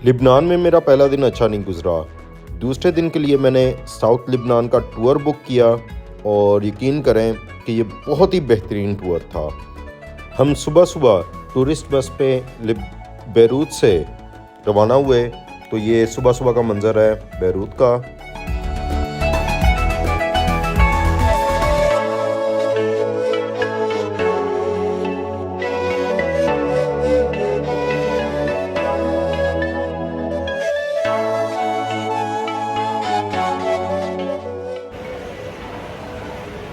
लिबनान में मेरा पहला दिन अच्छा नहीं गुजरा। दूसरे दिन के लिए मैंने साउथ लिबनान का टूर बुक किया और यकीन करें कि ये बहुत ही बेहतरीन टूर था। हम सुबह सुबह टूरिस्ट बस पे बैरूत से रवाना हुए। तो ये सुबह सुबह का मंज़र है बैरूत का।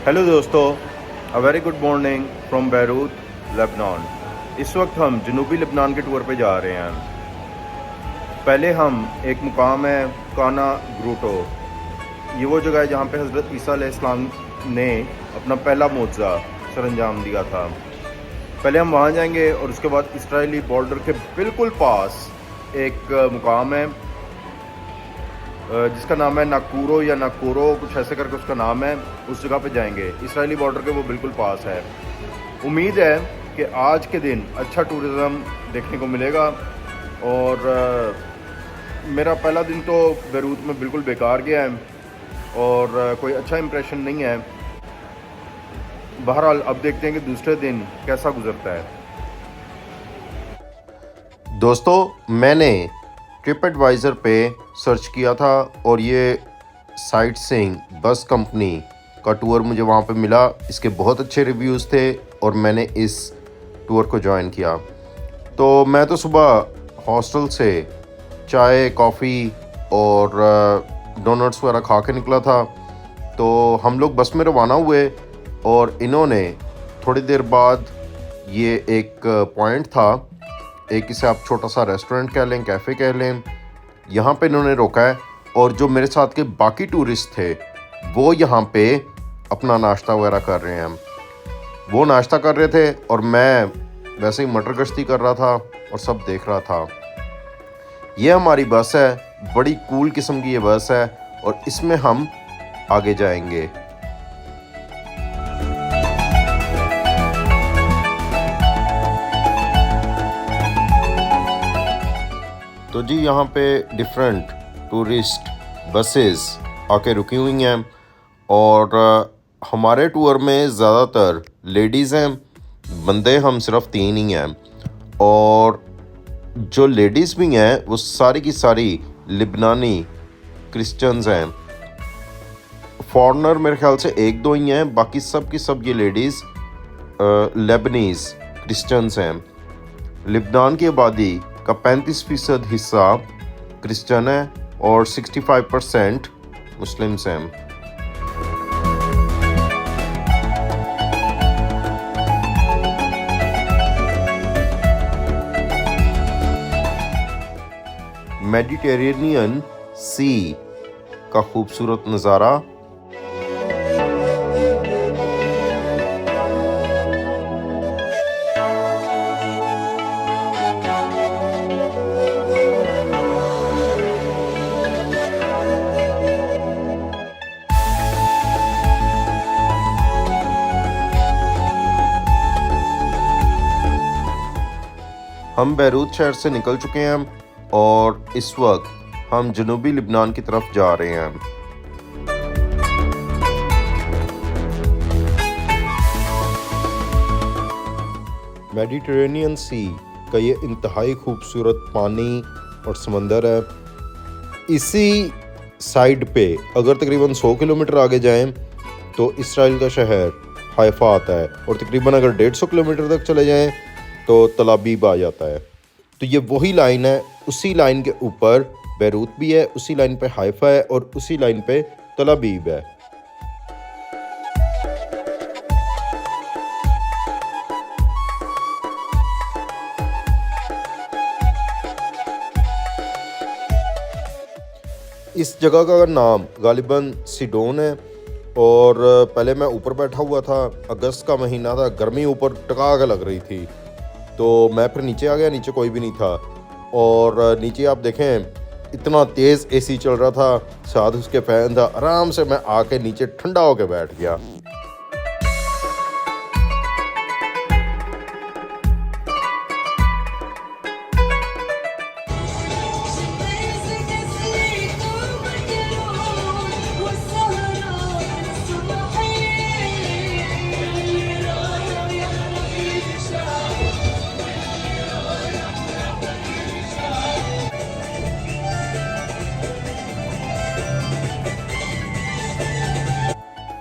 हेलो दोस्तों, a very good morning from Beirut Lebanon. इस वक्त हम जनूबी लेबनान के टूर पे जा रहे हैं। पहले हम एक मुकाम है काना ग्रूटो। ये वो जगह है जहाँ पे हज़रत ईसा अलैहिस्सलाम ने अपना पहला मोज़ा सरअंजाम दिया था। पहले हम वहाँ जाएंगे और उसके बाद इसराइली बॉर्डर के बिल्कुल पास एक मुकाम है जिसका नाम है नाकूरो या नाकूरो, कुछ ऐसे करके उसका नाम है। उस जगह पे जाएंगे, इसराइली बॉर्डर के वो बिल्कुल पास है। उम्मीद है कि आज के दिन अच्छा टूरिज़्म देखने को मिलेगा। और मेरा पहला दिन तो बैरूत में बिल्कुल बेकार गया है और कोई अच्छा इम्प्रेशन नहीं है। बहरहाल अब देखते हैं कि दूसरे दिन कैसा गुजरता है। दोस्तों, मैंने ट्रिप एडवाइज़र पे सर्च किया था और ये साइट सीइंग बस कंपनी का टूर मुझे वहाँ पे मिला। इसके बहुत अच्छे रिव्यूज़ थे और मैंने इस टूर को ज्वाइन किया। तो मैं तो सुबह हॉस्टल से चाय, कॉफ़ी और डोनट्स वगैरह खा के निकला था। तो हम लोग बस में रवाना हुए और इन्होंने थोड़ी देर बाद, ये एक पॉइंट था, एक इसे आप छोटा सा रेस्टोरेंट कह लें, कैफ़े कह लें, यहाँ पे इन्होंने रोका है। और जो मेरे साथ के बाकी टूरिस्ट थे वो यहाँ पे अपना नाश्ता वगैरह कर रहे हैं। वो नाश्ता कर रहे थे और मैं वैसे ही मटर गश्ती कर रहा था और सब देख रहा था। ये हमारी बस है, बड़ी कूल किस्म की ये बस है और इसमें हम आगे जाएंगे। तो जी, यहाँ पे डिफरेंट टूरिस्ट बसेस आके रुकी हुई हैं और हमारे टूर में ज़्यादातर लेडीज़ हैं, बंदे हम सिर्फ 3 ही हैं। और जो लेडीज़ भी हैं वो सारी की सारी लिबनानी क्रिश्चियंस हैं। फॉरेनर मेरे ख्याल से 1-2 ही हैं, बाकी सब की सब ये लेडीज़ लेबनीज़ क्रिश्चियंस हैं। लिबनान की आबादी का 35% हिस्सा क्रिश्चियन है और 65% मुस्लिम्स हैं। मेडिटेरेनियन सी का खूबसूरत नज़ारा। हम बैरूत शहर से निकल चुके हैं और इस वक्त हम जनूबी लिबनान की तरफ जा रहे हैं। मेडिटेरेनियन सी का ये इंतहाई खूबसूरत पानी और समंदर है। इसी साइड पे अगर तकरीबन 100 किलोमीटर आगे जाएं तो इसराइल का शहर हाइफा आता है और तकरीबन अगर 150 किलोमीटर तक चले जाएं तो तलाबीब आ जाता है। तो ये वही लाइन है, उसी लाइन के ऊपर बैरूत भी है, उसी लाइन पे हाइफा है और उसी लाइन पे तलाबीब है। इस जगह का नाम गालिबन सिडोन है और पहले मैं ऊपर बैठा हुआ था। अगस्त का महीना था, गर्मी ऊपर टका के लग रही थी। तो मैं फिर नीचे आ गया, नीचे कोई भी नहीं था। और नीचे आप देखें इतना तेज़ एसी चल रहा था, साथ उसके फ़ैन था। आराम से मैं आके नीचे ठंडा होके बैठ गया।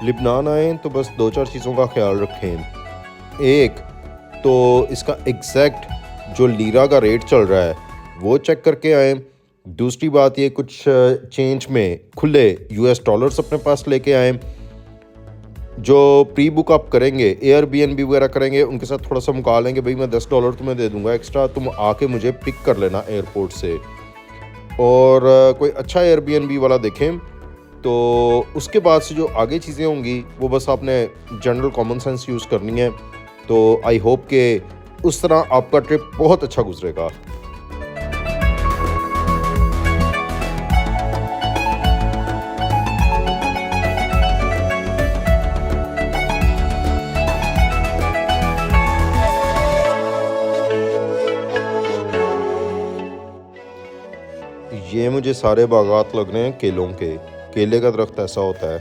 लिबनान आएँ तो बस 2-4 चीज़ों का ख्याल रखें। एक तो इसका एग्जैक्ट जो लीरा का रेट चल रहा है वो चेक करके आएँ। दूसरी बात ये कुछ चेंज में खुले यूएस डॉलर्स अपने पास लेके आएँ। जो प्री बुक आप करेंगे, एयरबीएनबी वगैरह करेंगे, उनके साथ थोड़ा सा मुका लेंगे, भाई मैं $10 तुम्हें दे दूंगा एक्स्ट्रा, तुम आके मुझे पिक कर लेना एयरपोर्ट से। और कोई अच्छा एयरबीएनबी वाला देखें। तो उसके बाद से जो आगे चीज़ें होंगी वो बस आपने जनरल कॉमन सेंस यूज़ करनी है। तो आई होप कि उस तरह आपका ट्रिप बहुत अच्छा गुजरेगा। ये मुझे सारे बागात लग रहे हैं केलों के। केले का दरख्त ऐसा होता है।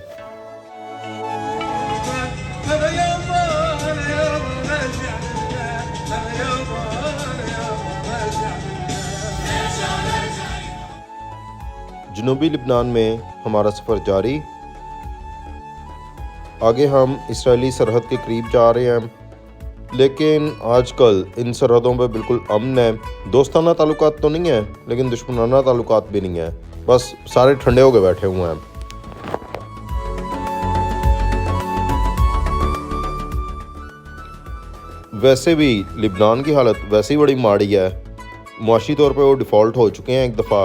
जनूबी लिबनान में हमारा सफ़र जारी। आगे हम इसराइली सरहद के करीब जा रहे हैं, लेकिन आजकल इन सरहदों पे बिल्कुल अमन है। दोस्ताना ताल्लुकात तो नहीं है, लेकिन दुश्मनाना ताल्लुकात भी नहीं है। बस सारे ठंडे होकर बैठे हुए हैं। वैसे भी लिबनान की हालत वैसे ही बड़ी माड़ी है। मुआशी तौर पे वो डिफ़ॉल्ट हो चुके हैं एक दफ़ा।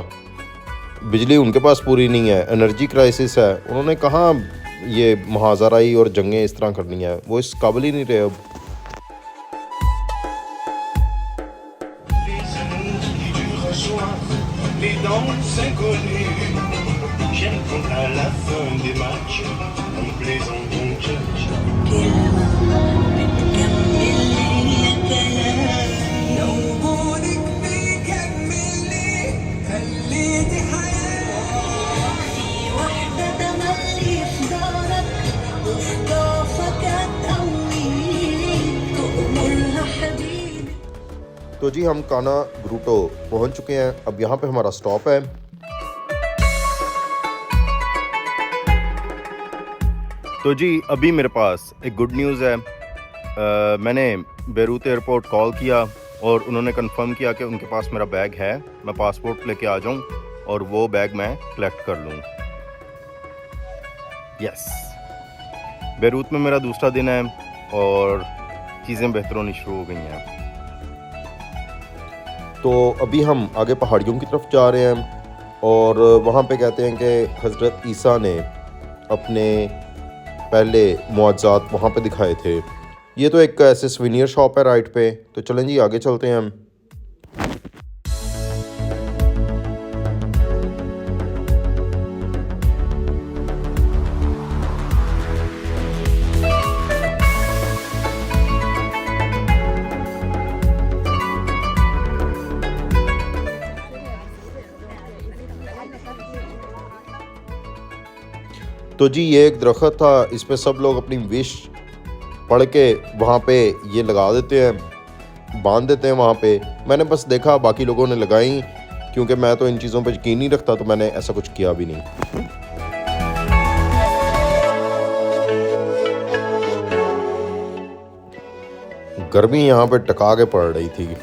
बिजली उनके पास पूरी नहीं है, एनर्जी क्राइसिस है। उन्होंने कहाँ ये मुहाज़राई और जंगें इस तरह करनी है, वो इस काबिल ही नहीं रहे अब। तो जी हम काना ग्रूटो पहुंच चुके हैं। अब यहाँ पे हमारा स्टॉप है। तो जी अभी मेरे पास एक गुड न्यूज़ है। मैंने बेरूत एयरपोर्ट कॉल किया और उन्होंने कंफर्म किया कि उनके पास मेरा बैग है। मैं पासपोर्ट लेके आ जाऊं और वो बैग मैं कलेक्ट कर लूं। यस, बेरूत में मेरा दूसरा दिन है और चीज़ें बेहतर होनी शुरू हो गई हैं। तो अभी हम आगे पहाड़ियों की तरफ जा रहे हैं और वहाँ पे कहते हैं कि हज़रत ईसा ने अपने पहले मुआज़ात वहाँ पे दिखाए थे। ये तो एक ऐसे स्वीनियर शॉप है राइट पे। तो चलें जी आगे चलते हैं हम। तो जी ये एक दरख्त था, इस पे सब लोग अपनी विश पढ़ के वहाँ पे ये लगा देते हैं, बांध देते हैं वहाँ पे। मैंने बस देखा, बाकी लोगों ने लगाई, क्योंकि मैं तो इन चीज़ों पे यकीन नहीं रखता, तो मैंने ऐसा कुछ किया भी नहीं। गर्मी यहाँ पे टका के पड़ रही थी।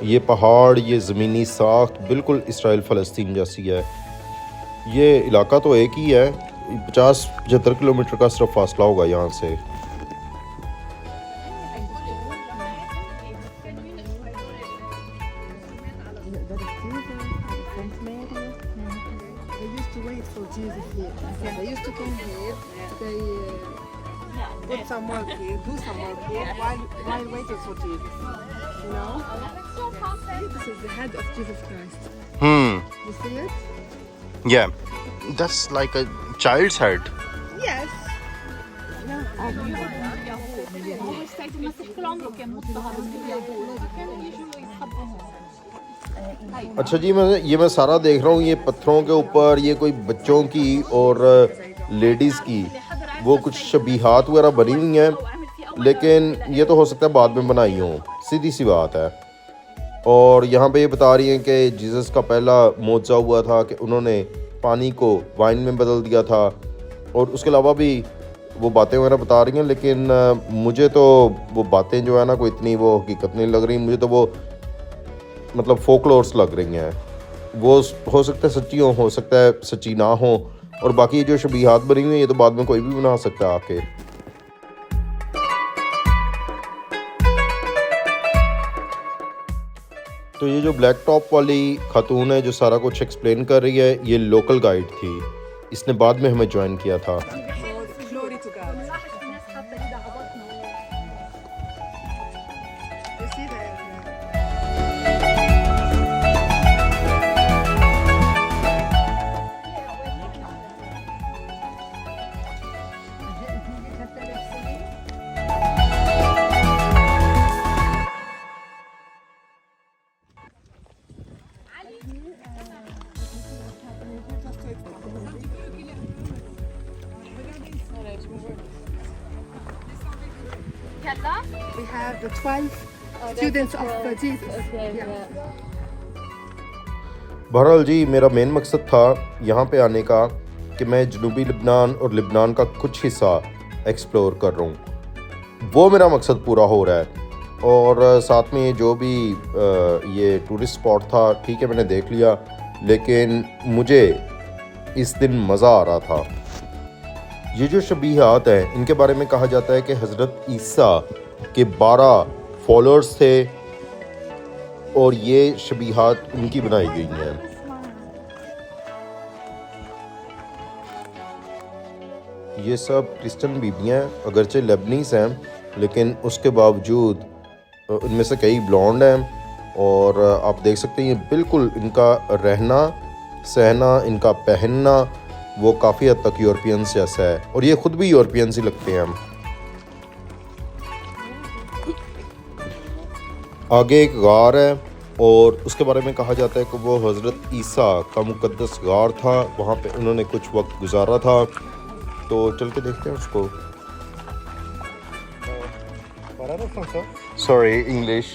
ये पहाड़, ये ज़मीनी साख्त बिल्कुल इसराइल फ़लस्तीन जैसी है। ये इलाका तो एक ही है, 50-75 किलोमीटर का सिर्फ फासला होगा यहाँ से। Put some work here, do some work here while waiting for Jesus. You know? This is the head of Jesus Christ. You see it? Yeah, that's like a child's head. Yes. अच्छा जी, मैं सारा देख रहा हूँ, ये पत्थरों के ऊपर ये कोई बच्चों की और लेडीज़ की वो कुछ शबीहात वगैरह बनी हुई हैं, लेकिन ये तो हो सकता है बाद में बनाई हो। सीधी सी बात है। और यहाँ पे ये बता रही हैं कि जीसस का पहला मौजज़ा हुआ था कि उन्होंने पानी को वाइन में बदल दिया था, और उसके अलावा भी वो बातें वगैरह बता रही हैं। लेकिन मुझे तो वो बातें जो है ना कोई इतनी वो हकीकत नहीं लग रही, मुझे तो वो मतलब फोकलोर्स लग रही हैं। वो हो सकता है सच्ची हो सकता है सच्ची ना हो, और बाकी ये जो शबीहात बनी हुई है ये तो बाद में कोई भी बना सकता है आके। तो ये जो ब्लैक टॉप वाली खातून है जो सारा कुछ एक्सप्लेन कर रही है, ये लोकल गाइड थी, इसने बाद में हमें ज्वाइन किया था। Glory to God. You see that? We have the 12 students of Jesus. Yeah. बहरहाल जी, मेरा मेन मकसद था यहाँ पे आने का कि मैं जनूबी लेबनान और लेबनान का कुछ हिस्सा एक्सप्लोर कर रहा हूँ। वो मेरा मकसद पूरा हो रहा है। और साथ में जो भी ये टूरिस्ट स्पॉट था, ठीक है मैंने देख लिया, लेकिन मुझे इस दिन मज़ा आ रहा था। ये जो शबीहात हैं इनके बारे में कहा जाता है कि हज़रत ईसा के 12 फॉलोअर्स थे, और ये शबीहात उनकी बनाई गई हैं। ये सब क्रिश्चियन बीबियाँ अगरचे लेबनीस हैं, लेकिन उसके बावजूद उनमें से कई ब्लॉन्ड हैं। और आप देख सकते हैं ये बिल्कुल इनका रहना सहना, इनका पहनना वो काफ़ी हद तक यूरोपियंस जैसा है, और ये ख़ुद भी यूरोपियंस ही लगते हैं। आगे एक गार है, और उसके बारे में कहा जाता है कि वो हज़रत ईसा का मुक़द्दस गार था, वहाँ पे उन्होंने कुछ वक्त गुजारा था। तो चल के देखते हैं उसको। Sorry English.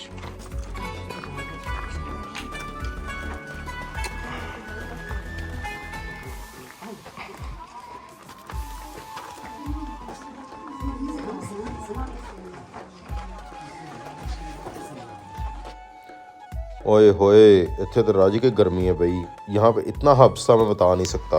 ओए होए, इतने तो राजी की गर्मी है भाई, यहाँ पे इतना हादसा मैं बता नहीं सकता।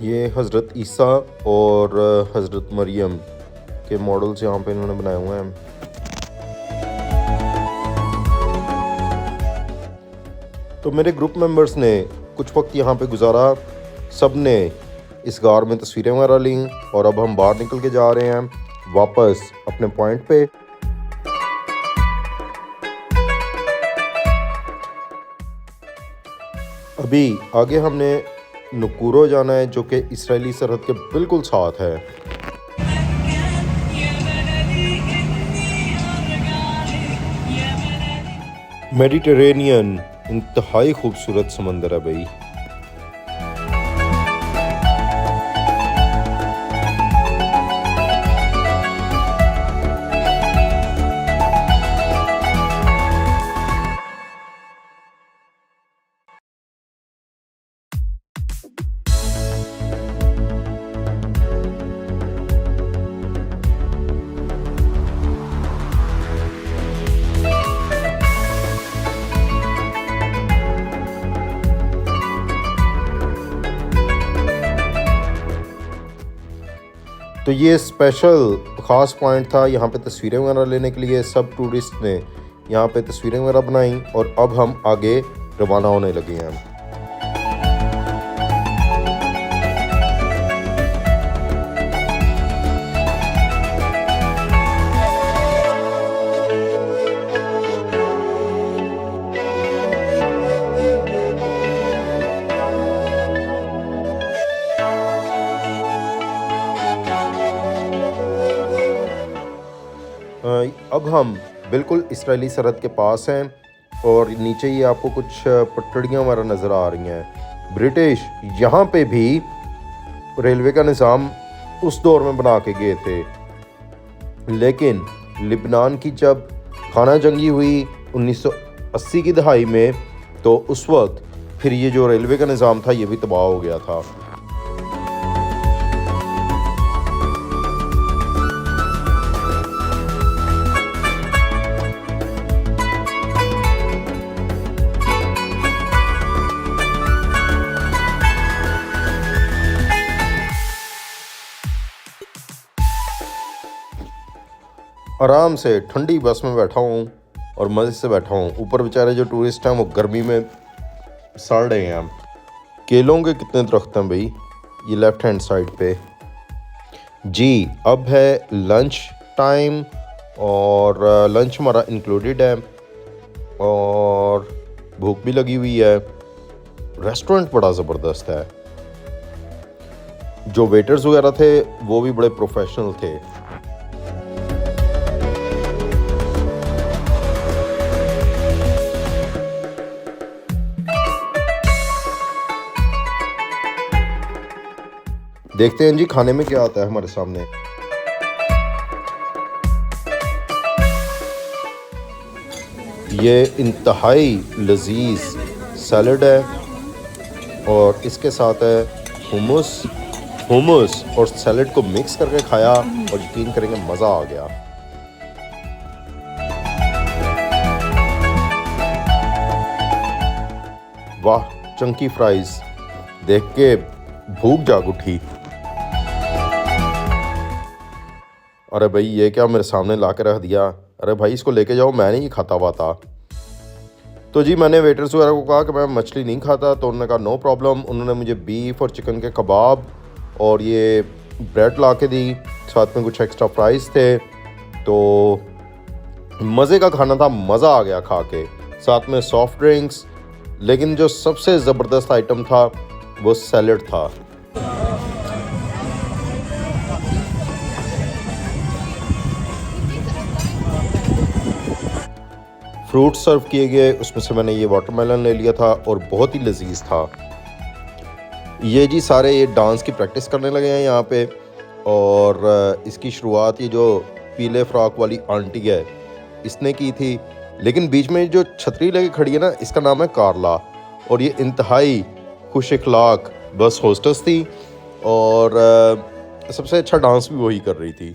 ये हज़रत ईसा और हज़रत मरियम के मॉडल्स यहाँ पे इन्होंने बनाए हुए हैं। तो मेरे ग्रुप मेंबर्स ने कुछ वक्त यहाँ पे गुजारा, सब ने इस गार में तस्वीरें वगैरह लीं, और अब हम बाहर निकल के जा रहे हैं वापस अपने पॉइंट पे। अभी आगे हमने नुकूरो जाना है, जो कि इसराइली सरहद के बिल्कुल साथ है। मेडिटेरेनियन इंतहाई खूबसूरत समंदर है भाई। तो ये स्पेशल ख़ास पॉइंट था यहाँ पे तस्वीरें वगैरह लेने के लिए। सब टूरिस्ट ने यहाँ पे तस्वीरें वगैरह बनाई, और अब हम आगे रवाना होने लगे हैं। अब हम बिल्कुल इसराइली सरहद के पास हैं, और नीचे ये आपको कुछ पटड़ियाँ वगैरह नज़र आ रही हैं। ब्रिटिश यहाँ पे भी रेलवे का निज़ाम उस दौर में बना के गए थे। लेकिन लिबनान की जब खाना जंगी हुई 1980 की दहाई में, तो उस वक्त फिर ये जो रेलवे का निज़ाम था ये भी तबाह हो गया था। आराम से ठंडी बस में बैठा हूँ और मज़े से बैठा हूँ। ऊपर बेचारे जो टूरिस्ट हैं वो गर्मी में सड़ रहे हैं। केलों के कितने दरख्त हैं भाई, ये लेफ़्ट हैंड साइड पे जी। अब है लंच टाइम और लंच हमारा इंक्लूडेड है और भूख भी लगी हुई है। रेस्टोरेंट बड़ा ज़बरदस्त है। जो वेटर्स वगैरह थे वो भी बड़े प्रोफेशनल थे। देखते हैं जी खाने में क्या आता है हमारे सामने। ये इंतहाई लजीज सैलड है और इसके साथ है हुमस और सैलड को मिक्स करके खाया और यकीन करेंगे मज़ा आ गया। वाह, चंकी फ्राइज देख के भूख जाग उठी। अरे भाई ये क्या मेरे सामने ला के रख दिया, अरे भाई इसको लेके जाओ, मैं नहीं खाता पाता। तो जी मैंने वेटर्स वगैरह को कहा कि मैं मछली नहीं खाता, तो उन्होंने कहा नो प्रॉब्लम। उन्होंने मुझे बीफ और चिकन के कबाब और ये ब्रेड ला के दी, साथ में कुछ एक्स्ट्रा फ्राइज़ थे। तो मज़े का खाना था, मज़ा आ गया खा के, साथ में सॉफ्ट ड्रिंक्स। लेकिन जो सबसे ज़बरदस्त आइटम था वो सैलड था। फ्रूट सर्व किए गए, उसमें से मैंने ये वाटरमेलन ले लिया था और बहुत ही लजीज था। ये जी सारे ये डांस की प्रैक्टिस करने लगे हैं यहाँ पे और इसकी शुरुआत ये जो पीले फ्रॉक वाली आंटी है इसने की थी। लेकिन बीच में जो छतरी लेके खड़ी है ना, इसका नाम है कारला और ये इंतहाई खुश इखलाक बस होस्टेस थी और सबसे अच्छा डांस भी वही कर रही थी।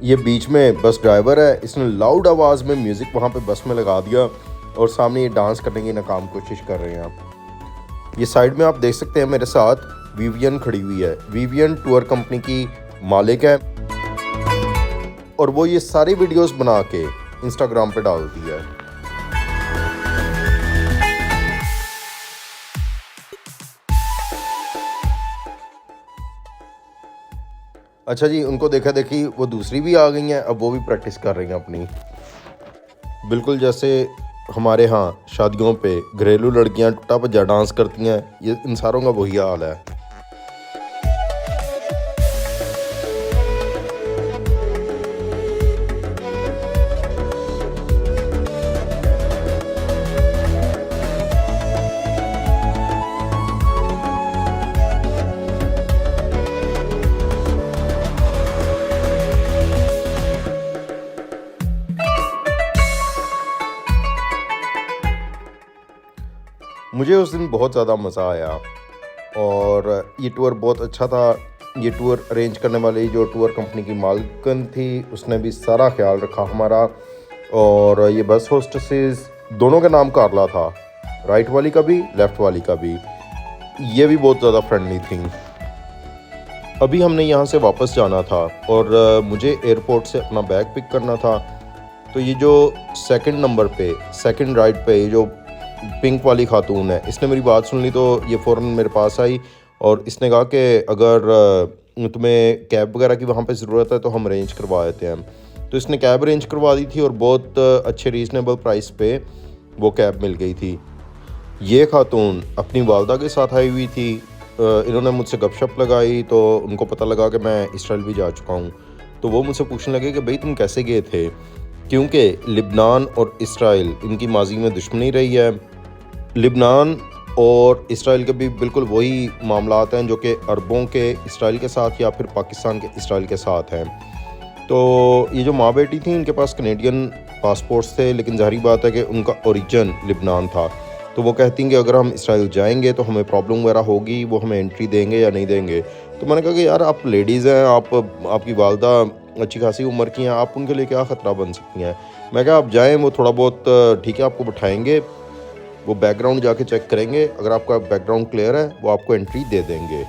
ये बीच में बस ड्राइवर है, इसने लाउड आवाज़ में म्यूज़िक वहाँ पे बस में लगा दिया और सामने ये डांस करने की नाकाम कोशिश कर रहे हैं। ये साइड में आप देख सकते हैं मेरे साथ विवियन खड़ी हुई है। विवियन टूर कंपनी की मालिक है और वो ये सारी वीडियोस बना के इंस्टाग्राम पे डालती है। अच्छा जी, उनको देखा देखी वो दूसरी भी आ गई हैं, अब वो भी प्रैक्टिस कर रही हैं अपनी। बिल्कुल जैसे हमारे यहाँ शादियों पे घरेलू लड़कियाँ टुटा भज्जा डांस करती हैं, ये इन सारों का वही हाल है। मुझे उस दिन बहुत ज़्यादा मज़ा आया और ये टूर बहुत अच्छा था। ये टूर अरेंज करने वाली जो टूर कंपनी की मालिकन थी उसने भी सारा ख्याल रखा हमारा। और ये बस होस्टेसेस दोनों का नाम कारला था, राइट वाली का भी लेफ़्ट वाली का भी। ये भी बहुत ज़्यादा फ्रेंडली थी। अभी हमने यहाँ से वापस जाना था और मुझे एयरपोर्ट से अपना बैग पिक करना था। तो ये जो सेकंड नंबर पे सेकंड राइट पे ये जो पिंक वाली खातून है, इसने मेरी बात सुन ली तो ये फ़ौरन मेरे पास आई और इसने कहा कि अगर तुम्हें कैब वगैरह की वहाँ पे ज़रूरत है तो हम अरेंज करवा देते हैं। तो इसने कैब अरेंज करवा दी थी और बहुत अच्छे रीज़नेबल प्राइस पे वो कैब मिल गई थी। ये खातून अपनी वालदा के साथ आई हुई थी इन्होंने मुझसे गपशप लगाई तो उनको पता लगा कि मैं इसराइल भी जा चुका हूँ। तो वो मुझसे पूछने लगे कि भाई तुम कैसे गए थे, क्योंकि लिबनान और इसराइल इनकी माजी में दुश्मनी रही है। लिबनान और इसराइल के भी बिल्कुल वही मामलात हैं जो कि अरबों के इसराइल के साथ या फिर पाकिस्तान के इसराइल के साथ हैं। तो ये जो माँ बेटी थी इनके पास कनेडियन पासपोर्ट्स थे, लेकिन ज़ाहिर बात है कि उनका ओरिजिन लिबनान था। तो वो कहती हैं कि अगर हम इसराइल जाएंगे तो हमें प्रॉब्लम वगैरह होगी, वो हमें एंट्री देंगे या नहीं देंगे। तो मैंने कहा कि यार आप लेडीज़ हैं, आपकी वालदा अच्छी खासी उम्र की हैं, आप उनके लिए क्या ख़तरा बन सकती हैं। मैं कहा आप जाएँ, वो थोड़ा बहुत ठीक है आपको बिठाएंगे, वो बैकग्राउंड जाके चेक करेंगे, अगर आपका बैकग्राउंड क्लियर है वो आपको एंट्री दे देंगे।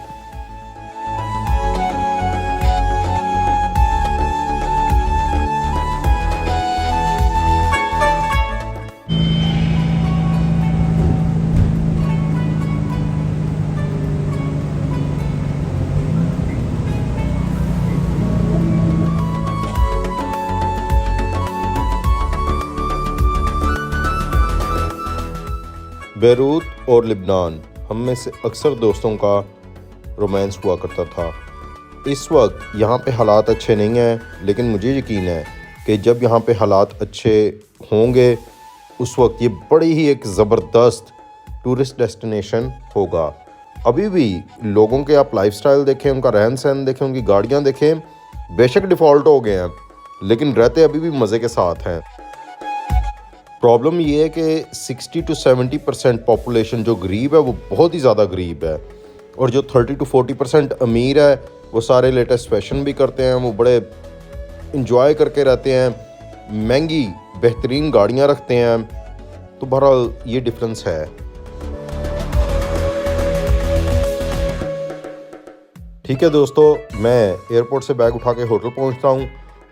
बेरूत और लिबनान हम में से अक्सर दोस्तों का रोमांस हुआ करता था। इस वक्त यहाँ पे हालात अच्छे नहीं हैं, लेकिन मुझे यकीन है कि जब यहाँ पे हालात अच्छे होंगे उस वक्त ये बड़ी ही एक ज़बरदस्त टूरिस्ट डेस्टिनेशन होगा। अभी भी लोगों के आप लाइफस्टाइल देखें, उनका रहन सहन देखें, उनकी गाड़ियाँ देखें, बेशक डिफ़ॉल्ट हो गए हैं लेकिन रहते अभी भी मज़े के साथ हैं। प्रॉब्लम ये है कि 60 to 70% पॉपुलेशन जो गरीब है वो बहुत ही ज़्यादा गरीब है, और जो 30 to 40% अमीर है वो सारे लेटेस्ट फैशन भी करते हैं, वो बड़े इंजॉय करके रहते हैं, महंगी बेहतरीन गाड़ियाँ रखते हैं। तो बहरहाल ये डिफरेंस है। ठीक है दोस्तों, मैं एयरपोर्ट से बैग उठा के होटल पहुँचता हूँ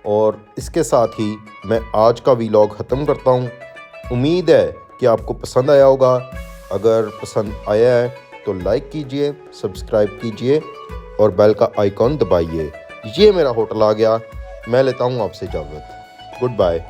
और इसके साथ ही मैं आज का वीलॉग ख़त्म करता हूँ। उम्मीद है कि आपको पसंद आया होगा। अगर पसंद आया है तो लाइक कीजिए, सब्सक्राइब कीजिए और बेल का आइकॉन दबाइए। ये मेरा होटल आ गया, मैं लेता हूँ आपसे इजाज़त। Good bye.